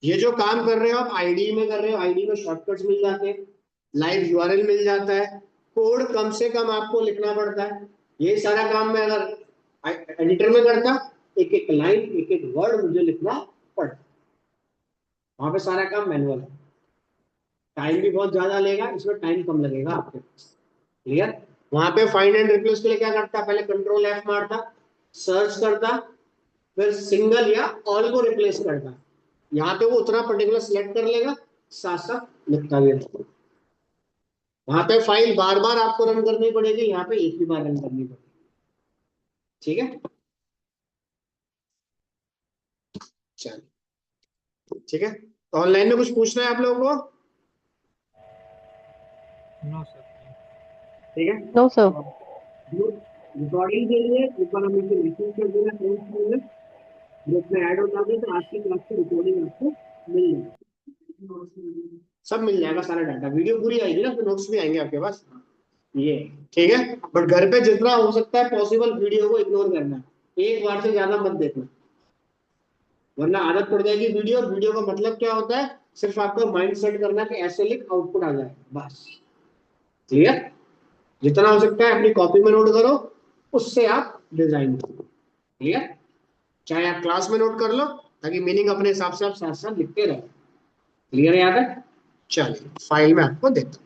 ये जो काम कर रहे हो आप आईडी में कर रहे हो, आईडी में शॉर्टकट्स मिल जाते हैं, लाइव यूआरएल मिल जाता है, कोड कम से कम आपको लिखना पड़ता है। ये सारा काम मैं अगर एडिटर में करता, एक एक लाइन एक एक वर्ड मुझे लिखना पड़ता, वहां पे सारा काम मैनुअल है, टाइम भी बहुत ज्यादा लेगा, इसमें टाइम कम लगेगा आपके पास। क्लियर? वहां पे फाइंड एंड रिप्लेस के लिए क्या करता, पहले कंट्रोल F मारता, सर्च करता, फिर सिंगल या ऑल को रिप्लेस करता। यहाँ पे वो उतना पर्टिकुलर सिलेक्ट कर लेगा, साथ साथ लिखता भी रहेगा। वहां पे फाइल बार बार आपको रन करनी पड़ेगी, यहाँ पे एक ही बार रन करनी पड़ेगी। ठीक है, चलिए ठीक है। तो ऑनलाइन में कुछ पूछना है आप लोगों को? No sir. ठीक है, नो सर। रिकॉर्डिंग के लिए ऊपर हम इसे मैसेज कर देना फ्रेंड्स में, ग्रुप में ऐड हो जाओगे तो आज की क्लास की रिकॉर्डिंग आपको मिल जाएगी, सब मिल जाएगा सारा डाटा, वीडियो पूरी आएगी ना, तो नोट्स भी आएंगे आपके पास। ये ठीक है, बट घर पे जितना हो सकता है पॉसिबल वीडियो को इग्नोर करना, एक बार से ज्यादा मत देखना, वरना आदत पड़ जाएगी। वीडियो वीडियो का मतलब क्या होता है, सिर्फ आपको माइंड सेट करना कि ऐसे लिख आउटपुट आ जाए, बस। क्लियर? जितना हो सकता है अपनी कॉपी में नोट करो, उससे आप डिजाइन करो। क्लियर? चाहे आप क्लास में नोट कर लो, ताकि मीनिंग अपने हिसाब से आप साथ साथ लिखते रहो। क्लियर याद है? चलिए फाइल में आपको देता हूं।